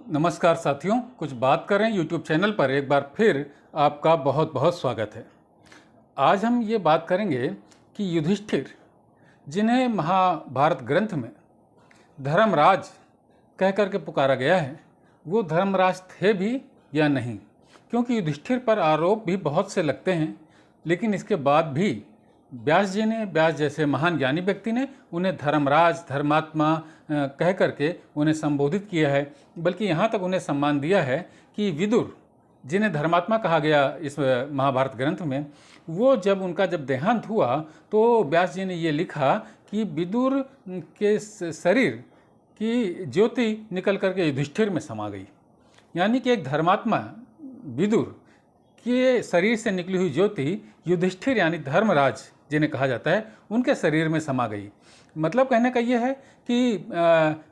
नमस्कार साथियों, कुछ बात करें यूट्यूब चैनल पर एक बार फिर आपका बहुत बहुत स्वागत है। आज हम ये बात करेंगे कि युधिष्ठिर, जिन्हें महाभारत ग्रंथ में धर्मराज कह करके पुकारा गया है, वो धर्मराज थे भी या नहीं। क्योंकि युधिष्ठिर पर आरोप भी बहुत से लगते हैं, लेकिन इसके बाद भी व्यास जैसे महान ज्ञानी व्यक्ति ने उन्हें धर्मराज, धर्मात्मा कह करके उन्हें संबोधित किया है। बल्कि यहाँ तक उन्हें सम्मान दिया है कि विदुर, जिन्हें धर्मात्मा कहा गया इस महाभारत ग्रंथ में, वो जब उनका देहांत हुआ तो व्यास जी ने ये लिखा कि विदुर के शरीर की ज्योति निकल करके युधिष्ठिर में समा गई। यानी कि एक धर्मात्मा विदुर के शरीर से निकली हुई ज्योति युधिष्ठिर यानी धर्मराज जिन्हें कहा जाता है, उनके शरीर में समा गई। मतलब कहने का यह है कि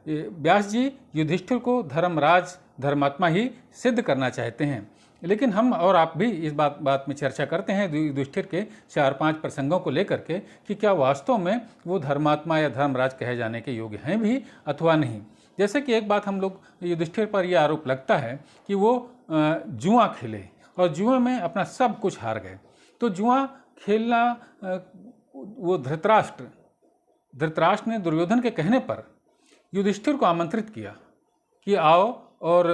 व्यास जी युधिष्ठिर को धर्मराज, धर्मात्मा ही सिद्ध करना चाहते हैं। लेकिन हम और आप भी इस बात में चर्चा करते हैं युधिष्ठिर के 4-5 प्रसंगों को लेकर के कि क्या वास्तव में वो धर्मात्मा या धर्मराज कहे जाने के योग्य हैं भी अथवा नहीं। जैसे कि एक बात हम लोग युधिष्ठिर पर यह आरोप लगता है कि वो जुआ खेले और जुए में अपना सब कुछ हार गए। तो जुआ खेलना वो धृतराष्ट्र ने दुर्योधन के कहने पर युधिष्ठिर को आमंत्रित किया कि आओ और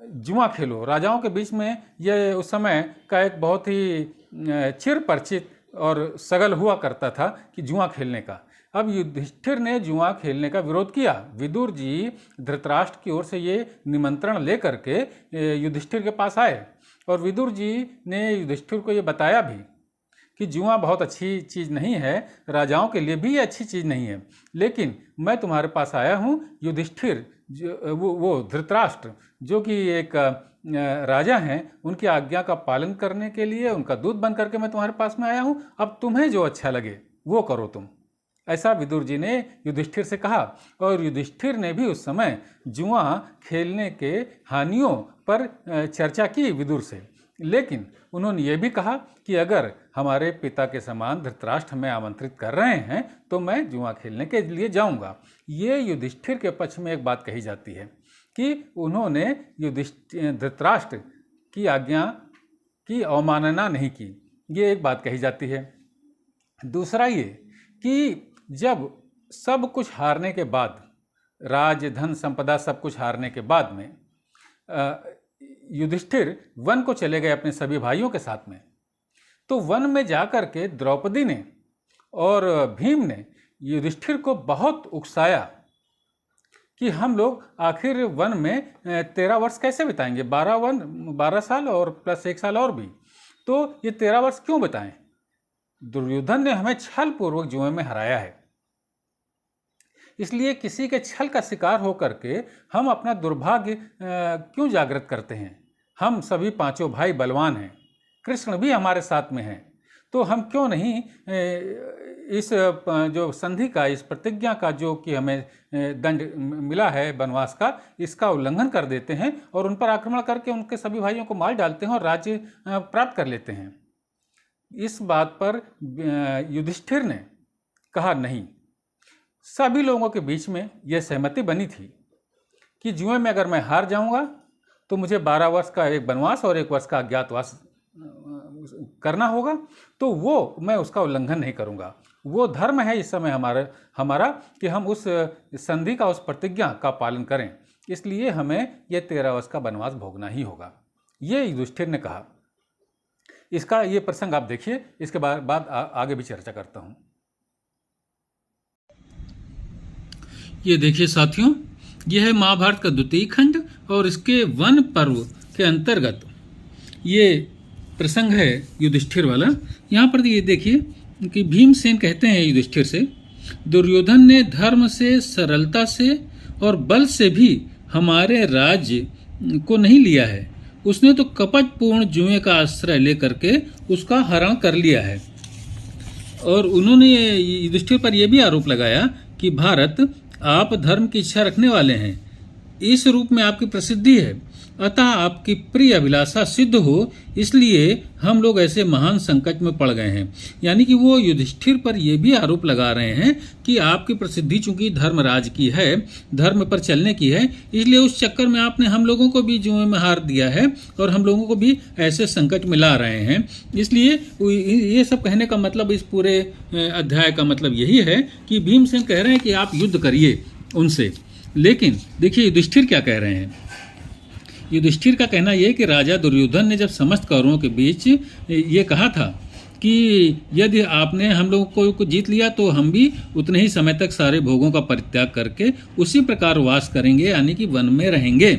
जुआ खेलो। राजाओं के बीच में यह उस समय का एक बहुत ही चिर परिचित और सगल हुआ करता था कि जुआ खेलने का। अब युधिष्ठिर ने जुआ खेलने का विरोध किया। विदुर जी धृतराष्ट्र की ओर से ये निमंत्रण लेकर के युधिष्ठिर के पास आए और विदुर जी ने युधिष्ठिर को ये बताया भी कि जुआ बहुत अच्छी चीज़ नहीं है, राजाओं के लिए भी ये अच्छी चीज़ नहीं है। लेकिन मैं तुम्हारे पास आया हूँ युधिष्ठिर, वो धृतराष्ट्र जो कि एक राजा हैं, उनकी आज्ञा का पालन करने के लिए उनका दूत बन करके मैं तुम्हारे पास में आया हूँ। अब तुम्हें जो अच्छा लगे वो करो तुम। ऐसा विदुर जी ने युधिष्ठिर से कहा और युधिष्ठिर ने भी उस समय जुआ खेलने के हानियों पर चर्चा की विदुर से। लेकिन उन्होंने ये भी कहा कि अगर हमारे पिता के समान धृतराष्ट्र हमें आमंत्रित कर रहे हैं तो मैं जुआ खेलने के लिए जाऊंगा। ये युधिष्ठिर के पक्ष में एक बात कही जाती है कि उन्होंने धृतराष्ट्र की आज्ञा की अवमानना नहीं की, ये एक बात कही जाती है। दूसरा ये कि जब सब कुछ हारने के बाद, राज, धन, संपदा सब कुछ हारने के बाद में युधिष्ठिर वन को चले गए अपने सभी भाइयों के साथ में, तो वन में जाकर के द्रौपदी ने और भीम ने युधिष्ठिर को बहुत उकसाया कि हम लोग आखिर वन में 13 वर्ष कैसे बिताएंगे, 12 साल और प्लस 1 साल और भी, तो ये 13 वर्ष क्यों बिताएं। दुर्योधन ने हमें छल पूर्वक जुए में हराया है, इसलिए किसी के छल का शिकार होकर के हम अपना दुर्भाग्य क्यों जागृत करते हैं। हम सभी 5 भाई बलवान हैं, कृष्ण भी हमारे साथ में हैं, तो हम क्यों नहीं इस जो संधि का, इस प्रतिज्ञा का जो कि हमें दंड मिला है वनवास का, इसका उल्लंघन कर देते हैं और उन पर आक्रमण करके उनके सभी भाइयों को मार डालते हैं और राज्य प्राप्त कर लेते हैं। इस बात पर युधिष्ठिर ने कहा नहीं। सभी लोगों के बीच में यह सहमति बनी थी कि जुए में अगर मैं हार जाऊंगा तो मुझे 12 वर्ष का एक वनवास और 1 वर्ष का अज्ञातवास करना होगा, तो वो मैं उसका उल्लंघन नहीं करूंगा। वो धर्म है इस समय हमारा कि हम उस संधि का, उस प्रतिज्ञा का पालन करें, इसलिए हमें ये 13 वर्ष का वनवास भोगना ही होगा। ये युधिष्ठिर ने कहा। इसका ये प्रसंग आप देखिए, इसके बाद आगे भी चर्चा करता हूँ। ये देखिए साथियों, यह है महाभारत का 2वां खंड और इसके वन पर्व के अंतर्गत ये प्रसंग है युधिष्ठिर वाला। यहाँ पर ये देखिए कि भीमसेन कहते हैं युधिष्ठिर से, दुर्योधन ने धर्म से, सरलता से और बल से भी हमारे राज्य को नहीं लिया है। उसने तो कपटपूर्ण जुए का आश्रय लेकर के उसका हरण कर लिया है। और उन्होंने युधिष्ठिर पर यह भी आरोप लगाया कि भारत, आप धर्म की इच्छा रखने वाले हैं, इस रूप में आपकी प्रसिद्धि है, अतः आपकी प्रिय अभिलाषा सिद्ध हो, इसलिए हम लोग ऐसे महान संकट में पड़ गए हैं। यानी कि वो युधिष्ठिर पर यह भी आरोप लगा रहे हैं कि आपकी प्रसिद्धि चूंकि धर्मराज की है, धर्म पर चलने की है, इसलिए उस चक्कर में आपने हम लोगों को भी जुए में हार दिया है और हम लोगों को भी ऐसे संकट में ला रहे हैं। इसलिए ये सब कहने का मतलब, इस पूरे अध्याय का मतलब यही है कि भीमसेन कह रहे हैं कि आप युद्ध करिए उनसे। लेकिन देखिए युधिष्ठिर क्या कह रहे हैं। युधिष्ठिर का कहना यह कि राजा दुर्योधन ने जब समस्त कौरवों के बीच ये कहा था कि यदि आपने हम लोगों को जीत लिया तो हम भी उतने ही समय तक सारे भोगों का परित्याग करके उसी प्रकार वास करेंगे, यानी कि वन में रहेंगे,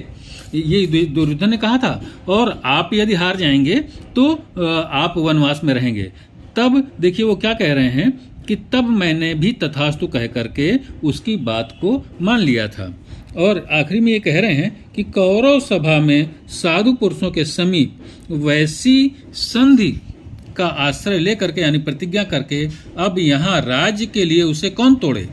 ये दुर्योधन ने कहा था। और आप यदि हार जाएंगे तो आप वनवास में रहेंगे। तब देखिए वो क्या कह रहे हैं कि तब मैंने भी तथास्तु कह करके उसकी बात को मान लिया था। और आखिरी में ये कह रहे हैं कि कौरव सभा में साधु पुरुषों के समीप वैसी संधि का आश्रय लेकर के, यानी प्रतिज्ञा करके, अब यहाँ राज्य के लिए उसे कौन तोड़े।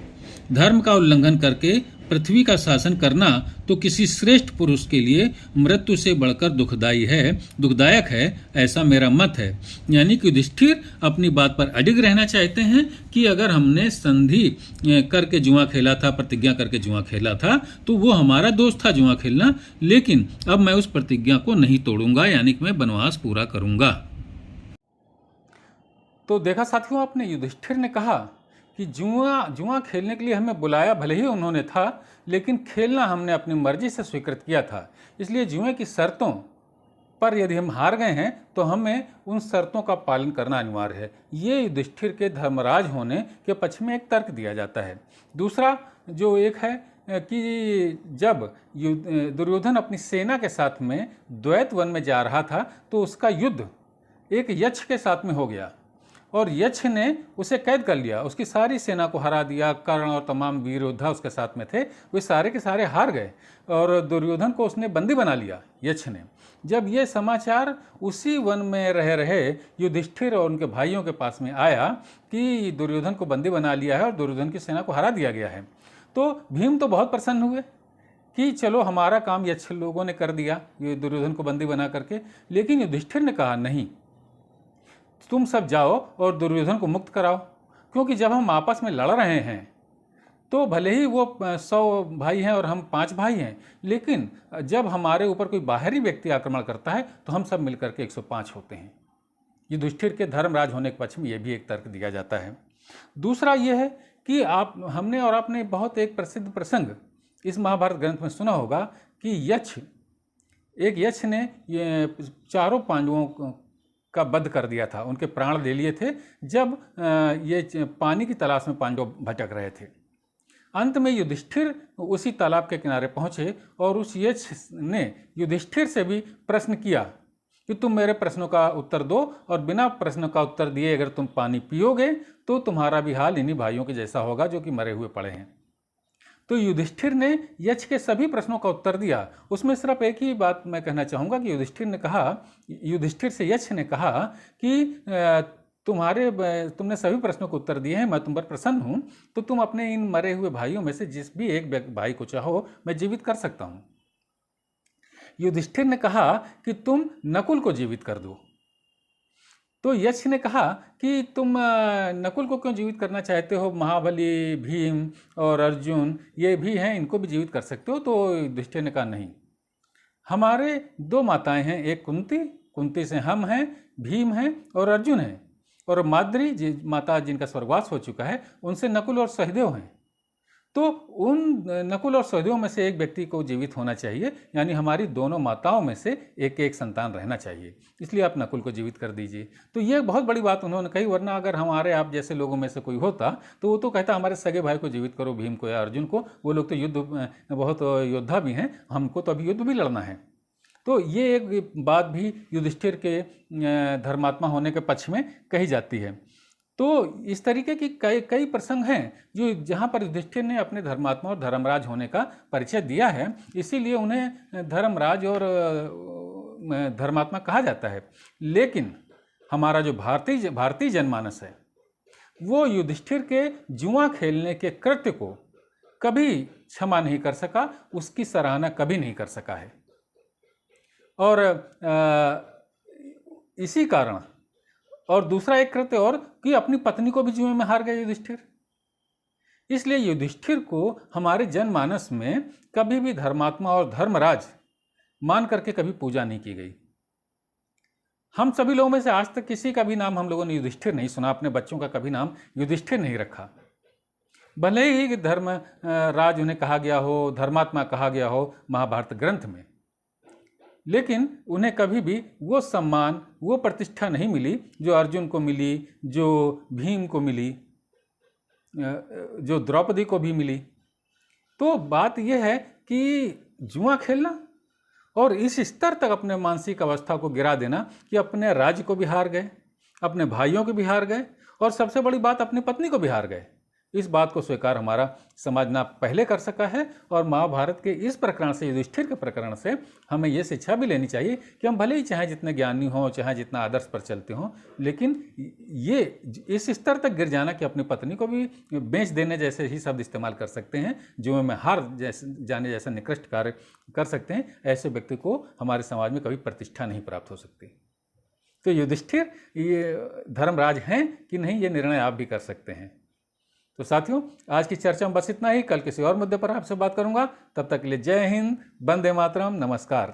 धर्म का उल्लंघन करके पृथ्वी का शासन करना तो किसी श्रेष्ठ पुरुष के लिए मृत्यु से बढ़कर दुखदायक है, ऐसा मेरा मत है। यानी कि युधिष्ठिर अपनी बात पर अडिग रहना चाहते हैं कि अगर हमने संधि करके जुआ खेला था, प्रतिज्ञा करके जुआ खेला था, तो वो हमारा दोष था जुआ खेलना, लेकिन अब मैं उस प्रतिज्ञा को नहीं तोड़ूंगा, यानी कि मैं वनवास पूरा करूंगा। तो देखा साथियों, आपने युधिष्ठिर ने कहा कि जुआ खेलने के लिए हमें बुलाया भले ही उन्होंने था, लेकिन खेलना हमने अपनी मर्जी से स्वीकृत किया था। इसलिए जुए की शर्तों पर यदि हम हार गए हैं तो हमें उन शर्तों का पालन करना अनिवार्य है। ये युधिष्ठिर के धर्मराज होने के पक्ष में एक तर्क दिया जाता है। दूसरा जो एक है कि जब दुर्योधन अपनी सेना के साथ में द्वैत वन में जा रहा था तो उसका युद्ध एक यक्ष के साथ में हो गया और यक्ष ने उसे कैद कर लिया, उसकी सारी सेना को हरा दिया। कर्ण और तमाम वीर योद्धा उसके साथ में थे, वे सारे के सारे हार गए और दुर्योधन को उसने बंदी बना लिया यक्ष ने। जब ये समाचार उसी वन में रह रहे युधिष्ठिर और उनके भाइयों के पास में आया कि दुर्योधन को बंदी बना लिया है और दुर्योधन की सेना को हरा दिया गया है, तो भीम तो बहुत प्रसन्न हुए कि चलो हमारा काम यक्ष लोगों ने कर दिया, ये दुर्योधन को बंदी बना करके। लेकिन युधिष्ठिर ने कहा नहीं, तुम सब जाओ और दुर्योधन को मुक्त कराओ, क्योंकि जब हम आपस में लड़ रहे हैं तो भले ही वो 100 भाई हैं और हम 5 भाई हैं, लेकिन जब हमारे ऊपर कोई बाहरी व्यक्ति आक्रमण करता है तो हम सब मिलकर के 105 होते हैं। युधिष्ठिर के धर्मराज होने के पक्ष में यह भी एक तर्क दिया जाता है। दूसरा यह है कि हमने और आपने बहुत एक प्रसिद्ध प्रसंग इस महाभारत ग्रंथ में सुना होगा कि एक यक्ष ने ये चारों पांडवों का वध कर दिया था, उनके प्राण ले लिए थे जब ये पानी की तलाश में पांडव भटक रहे थे। अंत में युधिष्ठिर उसी तालाब के किनारे पहुंचे और उस यक्ष ने युधिष्ठिर से भी प्रश्न किया कि तुम मेरे प्रश्नों का उत्तर दो, और बिना प्रश्न का उत्तर दिए अगर तुम पानी पियोगे तो तुम्हारा भी हाल इन्हीं भाइयों के जैसा होगा जो कि मरे हुए पड़े हैं। तो युधिष्ठिर ने यक्ष के सभी प्रश्नों का उत्तर दिया। उसमें सिर्फ एक ही बात मैं कहना चाहूँगा कि युधिष्ठिर से यक्ष ने कहा कि तुमने सभी प्रश्नों को उत्तर दिए हैं, मैं तुम पर प्रसन्न हूँ, तो तुम अपने इन मरे हुए भाइयों में से जिस भी एक भाई को चाहो मैं जीवित कर सकता हूँ। युधिष्ठिर ने कहा कि तुम नकुल को जीवित कर दो। तो यक्ष ने कहा कि तुम नकुल को क्यों जीवित करना चाहते हो, महाबली, भीम और अर्जुन ये भी हैं, इनको भी जीवित कर सकते हो। तो युधिष्ठिर ने कहा नहीं, हमारे 2 माताएं हैं, एक कुंती से हम हैं, भीम हैं और अर्जुन हैं, और माद्री माता जिनका स्वर्गवास हो चुका है उनसे नकुल और सहदेव हैं। तो उन नकुल और सहदेव में से एक व्यक्ति को जीवित होना चाहिए, यानी हमारी दोनों माताओं में से एक एक संतान रहना चाहिए, इसलिए आप नकुल को जीवित कर दीजिए। तो ये बहुत बड़ी बात उन्होंने कही, वरना अगर हमारे आप जैसे लोगों में से कोई होता तो वो तो कहता हमारे सगे भाई को जीवित करो, भीम को या अर्जुन को, वो लोग तो बहुत योद्धा भी हैं, हमको तो अभी युद्ध भी लड़ना है। तो ये एक बात भी युधिष्ठिर के धर्मात्मा होने के पक्ष में कही जाती है। तो इस तरीके की कई प्रसंग हैं जो जहाँ पर युधिष्ठिर ने अपने धर्मात्मा और धर्मराज होने का परिचय दिया है, इसीलिए उन्हें धर्मराज और धर्मात्मा कहा जाता है। लेकिन हमारा जो भारतीय जनमानस है वो युधिष्ठिर के जुआ खेलने के कृत्य को कभी क्षमा नहीं कर सका, उसकी सराहना कभी नहीं कर सका है। और इसी कारण, और दूसरा एक कृत्य और, कि अपनी पत्नी को भी जुए में हार गए युधिष्ठिर। इसलिए युधिष्ठिर को हमारे जनमानस में कभी भी धर्मात्मा और धर्मराज मान करके कभी पूजा नहीं की गई। हम सभी लोगों में से आज तक किसी का भी नाम हम लोगों ने युधिष्ठिर नहीं सुना, अपने बच्चों का कभी नाम युधिष्ठिर नहीं रखा। भले ही धर्म राज उन्हें कहा गया हो, धर्मात्मा कहा गया हो महाभारत ग्रंथ में, लेकिन उन्हें कभी भी वो सम्मान, वो प्रतिष्ठा नहीं मिली जो अर्जुन को मिली, जो भीम को मिली, जो द्रौपदी को भी मिली। तो बात यह है कि जुआ खेलना और इस स्तर तक अपने मानसिक अवस्था को गिरा देना कि अपने राज्य को भी हार गए, अपने भाइयों को भी हार गए, और सबसे बड़ी बात अपनी पत्नी को भी हार गए, इस बात को स्वीकार हमारा समाज ना पहले कर सका है। और महाभारत के इस प्रकरण से, युधिष्ठिर के प्रकरण से, हमें ये शिक्षा भी लेनी चाहिए कि हम भले ही चाहे जितने ज्ञानी हों, चाहे जितना आदर्श पर चलते हों, लेकिन ये इस स्तर तक गिर जाना कि अपनी पत्नी को भी बेच देने जैसे ही शब्द इस्तेमाल कर सकते हैं, जो में हार जाने जैसा निकृष्ट कार्य कर सकते हैं, ऐसे व्यक्ति को हमारे समाज में कभी प्रतिष्ठा नहीं प्राप्त हो सकती। तो युधिष्ठिर ये धर्मराज हैं कि नहीं, ये निर्णय आप भी कर सकते हैं। तो साथियों, आज की चर्चा में बस इतना ही। कल किसी और मुद्दे पर आपसे बात करूंगा। तब तक के लिए जय हिंद, वंदे मातरम, नमस्कार।